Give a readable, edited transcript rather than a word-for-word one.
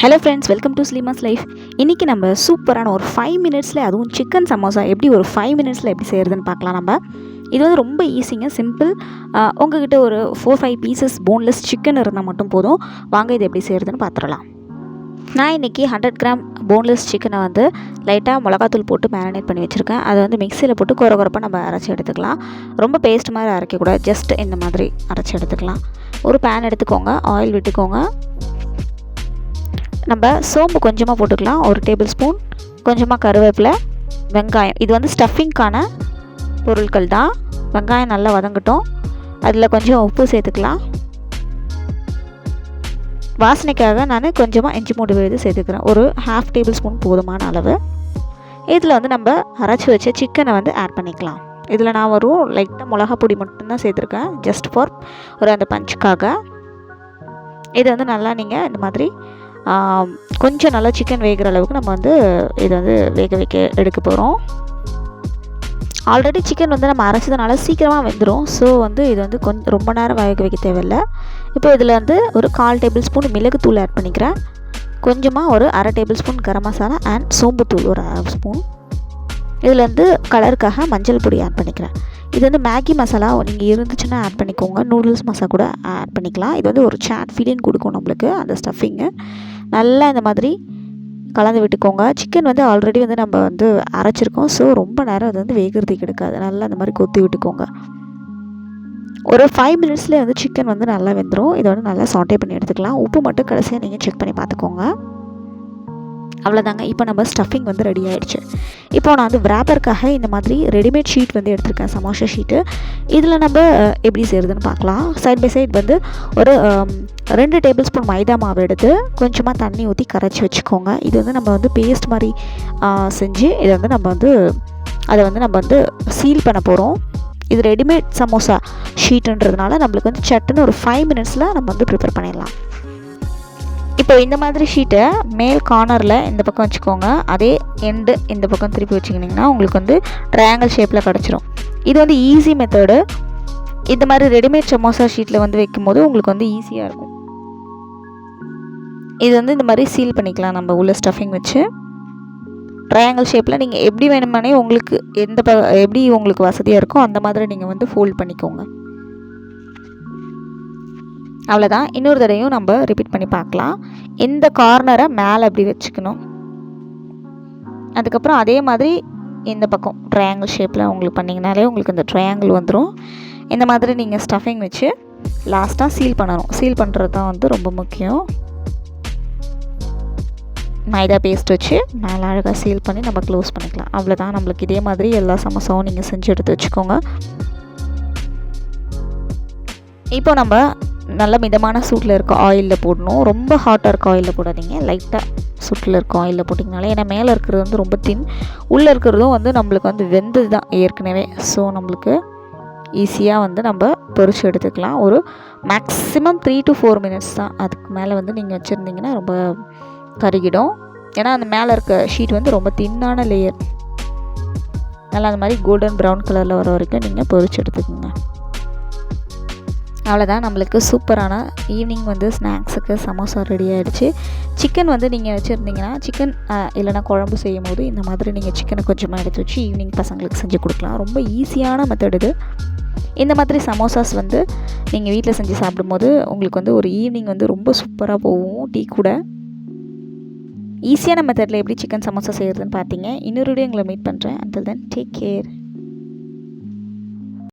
Hello friends, welcome to ஸ்லீமாஸ் life. இன்றைக்கி நம்ம சூப்பரான ஒரு 5 மினிட்ஸில், அதுவும் சிக்கன் சமோசா எப்படி ஒரு 5 மினிட்ஸில் எப்படி செய்கிறதுன்னு பார்க்கலாம். நம்ம இது வந்து ரொம்ப ஈஸிங்க, சிம்பிள். உங்கள்கிட்ட ஒரு 4-5 பீசஸ் போன்லெஸ் சிக்கன் இருந்தால் மட்டும் போதும். வாங்க இது எப்படி செய்கிறதுன்னு பார்த்துடலாம். நான் இன்றைக்கி 100 கிராம் போன்லெஸ் சிக்கனை வந்து லைட்டாக மிளகாத்தூள் போட்டு மேரினேட் பண்ணி வச்சுருக்கேன். அதை வந்து மிக்சியில் போட்டு குறப்பாக நம்ம அரைச்சி எடுத்துக்கலாம். ரொம்ப பேஸ்ட் மாதிரி அரைக்கக்கூடாது, ஜஸ்ட் இந்த மாதிரி அரைச்சி எடுத்துக்கலாம். ஒரு பேன் எடுத்துக்கோங்க, ஆயில் விட்டுக்கோங்க. நம்ம சோம்பு கொஞ்சமாக போட்டுக்கலாம், 1 டேபிள் ஸ்பூன். கொஞ்சமாக கருவேப்பிலை, வெங்காயம். இது வந்து ஸ்டஃபிங்க்கான பொருட்கள் தான். வெங்காயம் நல்லா வதங்கட்டும். அதில் கொஞ்சம் உப்பு சேர்த்துக்கலாம். வாசனைக்காக நான் கொஞ்சமாக இஞ்சி பூண்டு விழுது சேர்த்துக்கிறேன். ஒரு 1/2 டேபிள் ஸ்பூன் போதுமான அளவு. இதில் வந்து நம்ம அரைச்சி வச்ச சிக்கனை வந்து ஆட் பண்ணிக்கலாம். இதில் நான் லைட்டாக மிளகா பொடி மட்டும்தான் சேர்த்துருக்கேன், ஜஸ்ட் ஃபார் ஒரு அந்த பஞ்சுக்காக. இது வந்து நல்லா நீங்கள் இந்த மாதிரி கொஞ்சம் நல்லா சிக்கன் வேகிற அளவுக்கு நம்ம வந்து இதை வந்து வேக எடுக்க போகிறோம். ஆல்ரெடி சிக்கன் வந்து நம்ம அரைச்சதுனால சீக்கிரமாக வெந்துடும். ஸோ வந்து இது வந்து ரொம்ப நேரம் வேக வைக்க தேவையில்லை. இப்போ இதில் வந்து ஒரு 1/4 டேபிள் ஸ்பூன் மிளகுத்தூள் ஆட் பண்ணிக்கிறேன். கொஞ்சமாக ஒரு 1/2 table spoon garam masala and சோம்புத்தூள் ஒரு 1/2 ஸ்பூன். இதில் வந்து கலருக்காக மஞ்சள் பொடி ஆட் பண்ணிக்கிறேன். இது வந்து மேகி மசாலா நீங்கள் இருந்துச்சுன்னா ஆட் பண்ணிக்கோங்க, நூடுல்ஸ் மசாலா கூட ஆட் பண்ணிக்கலாம். இது வந்து ஒரு சாட் ஃபீலிங் கொடுக்கும் நம்மளுக்கு, அந்த ஸ்டஃபிங்கு. நல்லா இந்த மாதிரி கலந்து விட்டுக்கோங்க. சிக்கன் வந்து ஆல்ரெடி வந்து நம்ம வந்து அரைச்சிருக்கோம். ஸோ ரொம்ப நேரம் அது வந்து வேகிறதுக்கு எடுக்காது. நல்லா இந்த மாதிரி கொத்தி விட்டுக்கோங்க. ஒரு 5 மினிட்ஸ்லேயே வந்து சிக்கன் வந்து நல்லா வெந்துடும். இதை வந்து நல்லா சாட்டே பண்ணி எடுத்துக்கலாம். உப்பு மட்டும் கடைசியாக நீங்கள் செக் பண்ணி பார்த்துக்கோங்க. அவ்வளோதாங்க. இப்போ நம்ம ஸ்டஃபிங் வந்து ரெடி ஆகிடுச்சு. இப்போ நான் வந்து விராப்பருக்காக இந்த மாதிரி ரெடிமேட் ஷீட் வந்து எடுத்திருக்கேன், சமோசா ஷீட்டு. இதில் நம்ம எப்படி செய்கிறதுன்னு பார்க்கலாம். சைட் பை சைட் வந்து ஒரு 2 டேபிள் ஸ்பூன் மைதா மாவு எடுத்து கொஞ்சமாக தண்ணி ஊற்றி கரைச்சி வச்சுக்கோங்க. இது வந்து நம்ம வந்து பேஸ்ட் மாதிரி செஞ்சு இதை வந்து அதை வந்து நம்ம வந்து சீல் பண்ண போகிறோம். இது ரெடிமேட் சமோசா ஷீட்டுன்றதுனால நம்மளுக்கு வந்து சட்டுன்னு ஒரு 5 மினிட்ஸில் நம்ம வந்து ப்ரிப்பேர் பண்ணிடலாம். இப்போ இந்த மாதிரி ஷீட்டை மேல் கார்னரில் இந்த பக்கம் வச்சுக்கோங்க. அதே எண்டு இந்த பக்கம் திருப்பி வச்சுக்கிட்டிங்கன்னா உங்களுக்கு வந்து ட்ரையாங்கிள் ஷேப்பில் கிடச்சிரும். இது வந்து ஈஸி மெத்தடு. இந்த மாதிரி ரெடிமேட் சமோசா ஷீட்டில் வந்து வைக்கும்போது உங்களுக்கு வந்து ஈஸியாக இருக்கும். இது வந்து இந்த மாதிரி சீல் பண்ணிக்கலாம் நம்ம உள்ள ஸ்டஃபிங் வச்சு. ட்ரையாங்கிள் ஷேப்பில் நீங்கள் எப்படி வேணுமானே உங்களுக்கு எப்படி உங்களுக்கு வசதியாக இருக்கோ அந்த மாதிரி நீங்கள் வந்து ஃபோல்ட் பண்ணிக்கோங்க. அவ்வளோதான். இன்னொரு தடவையும் நம்ம ரிப்பீட் பண்ணி பார்க்கலாம். இந்த கார்னரை மேலே அப்படி வச்சுக்கணும். அதுக்கப்புறம் அதே மாதிரி இந்த பக்கம் ட்ரையாங்கிள் ஷேப்பில் உங்களுக்கு பண்ணிங்கனாலே உங்களுக்கு இந்த ட்ரையாங்கிள் வந்துடும். இந்த மாதிரி நீங்கள் ஸ்டஃபிங் வச்சு லாஸ்ட்டாக சீல் பண்ணணும். சீல் பண்ணுறது தான் வந்து ரொம்ப முக்கியம். மைதா பேஸ்ட் வச்சு மேலே அழகாக சீல் பண்ணி நம்ம க்ளோஸ் பண்ணிக்கலாம். அவ்வளோதான். நம்மளுக்கு இதே மாதிரி எல்லா சமோசாவும் நீங்கள் செஞ்சு எடுத்து வச்சுக்கோங்க. இப்போ நம்ம நல்ல மிதமான சூட்டில் இருக்க ஆயிலில் போடணும். ரொம்ப ஹாட்டாக இருக்க ஆயிலில் போடாதீங்க, லைட்டாக சூட்டில் இருக்க ஆயிலில் போட்டிங்கனாலே. ஏன்னா மேலே இருக்கிறது வந்து ரொம்ப தின், உள்ளே இருக்கிறதும் வந்து நம்மளுக்கு வந்து வெந்தது தான் ஏற்கனவே. ஸோ நம்மளுக்கு ஈஸியாக வந்து நம்ம பொரிச்சு எடுத்துக்கலாம். ஒரு மேக்ஸிமம் 3 to 4 மினிட்ஸ் தான். அதுக்கு மேலே வந்து நீங்கள் வச்சுருந்தீங்கன்னா ரொம்ப கருகிடும். ஏன்னா அந்த மேலே இருக்க ஷீட் வந்து ரொம்ப தின்னான லேயர். நல்லா அந்த மாதிரி கோல்டன் ப்ரௌன் கலரில் வர வரைக்கும் நீங்கள் பொரிச்சு எடுத்துக்கோங்க. அவ்வளோதான். நம்மளுக்கு சூப்பரான ஈவினிங் வந்து ஸ்நாக்ஸுக்கு சமோசா ரெடி ஆகிடுச்சு. சிக்கன் வந்து நீங்கள் வச்சுருந்தீங்கன்னா சிக்கன் இல்லைனா குழம்பு செய்யும் போது இந்த மாதிரி நீங்கள் சிக்கனை கொஞ்சமாக எடுத்து வச்சு ஈவினிங் பசங்களுக்கு செஞ்சு கொடுக்கலாம். ரொம்ப ஈஸியான மெத்தட் இது. இந்த மாதிரி சமோசாஸ் வந்து நீங்கள் வீட்டில் செஞ்சு சாப்பிடும்போது உங்களுக்கு வந்து ஒரு ஈவினிங் வந்து ரொம்ப சூப்பராக போகும் டீ கூட. ஈஸியான மெத்தடில் எப்படி சிக்கன் சமோசா செய்கிறதுன்னு பார்த்தீங்க. இன்னொரு வீடியோ உங்களை மீட் பண்ணுறேன். until then take care.